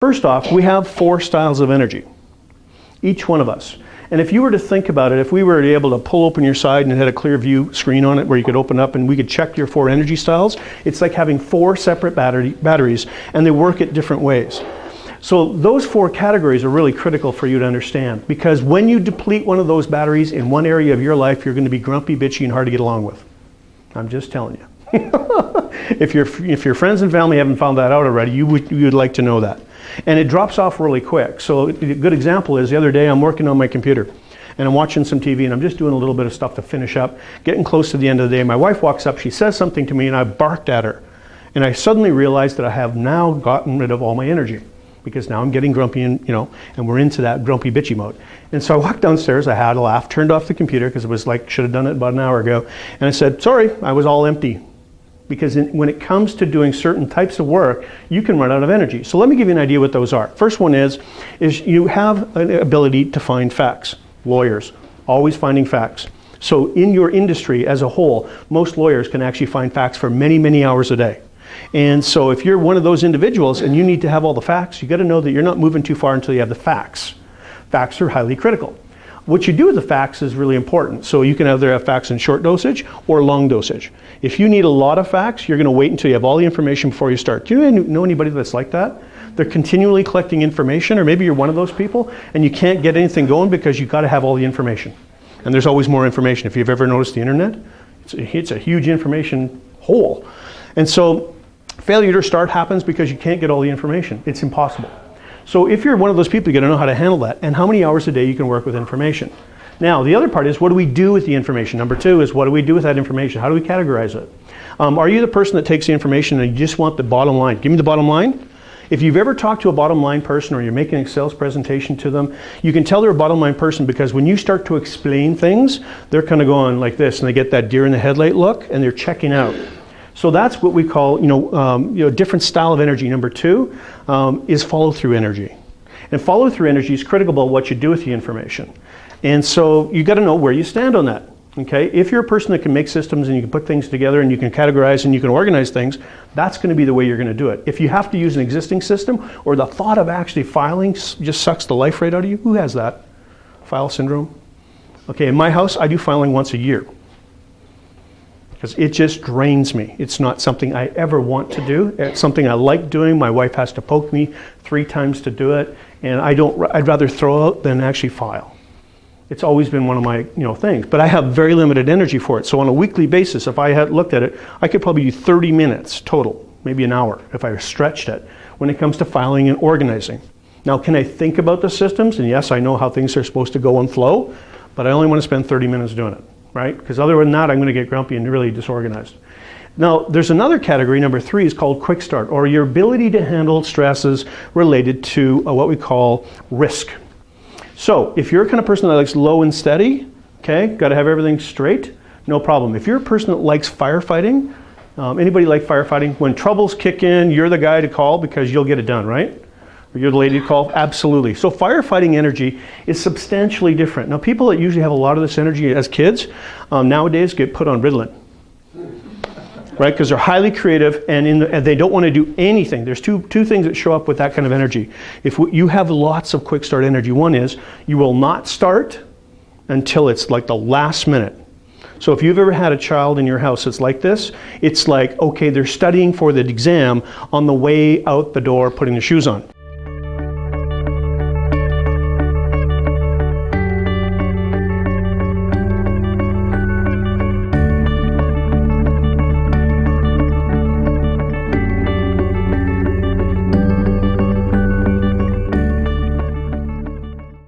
First off, we have 4 styles of energy, each one of us. And if you were to think about it, if we were able to pull open your side and it had a clear view screen on it where you could open up and we could check your 4 energy styles, it's like having 4 separate batteries, and they work at different ways. So those 4 categories are really critical for you to understand, because when you deplete one of those batteries in one area of your life, you're going to be grumpy, bitchy, and hard to get along with. I'm just telling you. If your friends and family haven't found that out already, you would like to know that. And it drops off really quick. So a good example is the other day I'm working on my computer and I'm watching some TV and I'm just doing a little bit of stuff to finish up, getting close to the end of the day. My wife walks up, she says something to me and I barked at her. And I suddenly realized that I have now gotten rid of all my energy, because now I'm getting grumpy and we're into that grumpy bitchy mode. And so I walked downstairs, I had a laugh, turned off the computer because it was like, should have done it about an hour ago. And I said, sorry, I was all empty. Because when it comes to doing certain types of work, you can run out of energy. So let me give you an idea what those are. First one is you have an ability to find facts. Lawyers, always finding facts. So in your industry as a whole, most lawyers can actually find facts for many, many hours a day. And so if you're one of those individuals and you need to have all the facts, you got to know that you're not moving too far until you have the facts. Facts are highly critical. What you do with the facts is really important. So you can either have facts in short dosage or long dosage. If you need a lot of facts, you're going to wait until you have all the information before you start. Do you know anybody that's like that? They're continually collecting information, or maybe you're one of those people and you can't get anything going because you've got to have all the information. And there's always more information. If you've ever noticed the internet, it's a huge information hole. And so failure to start happens because you can't get all the information. It's impossible. So if you're one of those people, you got to know how to handle that and how many hours a day you can work with information. Now, the other part is, what do we do with the information? Number 2 is, what do we do with that information? How do we categorize it? Are you the person that takes the information and you just want the bottom line? Give me the bottom line. If you've ever talked to a bottom line person or you're making a sales presentation to them, you can tell they're a bottom line person because when you start to explain things, they're kind of going like this and they get that deer in the headlight look and they're checking out. So that's what we call, different style of energy. Number 2 is follow-through energy. And follow-through energy is critical about what you do with the information. And so you got to know where you stand on that. Okay? If you're a person that can make systems and you can put things together and you can categorize and you can organize things, that's going to be the way you're going to do it. If you have to use an existing system, or the thought of actually filing just sucks the life right out of you, who has that? File syndrome? Okay, in my house, I do filing once a year, because it just drains me. It's not something I ever want to do. It's something I like doing. My wife has to poke me 3 times to do it, and I'd rather throw out than actually file. It's always been one of my things, but I have very limited energy for it. So on a weekly basis, if I had looked at it, I could probably do 30 minutes total, maybe an hour if I stretched it, when it comes to filing and organizing. Now, can I think about the systems? And yes, I know how things are supposed to go and flow, but I only want to spend 30 minutes doing it. Right? Because other than that, I'm going to get grumpy and really disorganized. Now, there's another category, number 3, is called quick start, or your ability to handle stresses related to what we call risk. So if you're a kind of person that likes low and steady, okay, got to have everything straight, no problem. If you're a person that likes firefighting, anybody like firefighting? When troubles kick in, you're the guy to call because you'll get it done, right? Or you're the lady to call? Absolutely. So firefighting energy is substantially different. Now, people that usually have a lot of this energy as kids, nowadays get put on Ritalin, right? Because they're highly creative and they don't want to do anything. There's two things that show up with that kind of energy. If you have lots of quick start energy, one is you will not start until it's like the last minute. So if you've ever had a child in your house that's like this, it's like, okay, they're studying for the exam on the way out the door, putting the shoes on.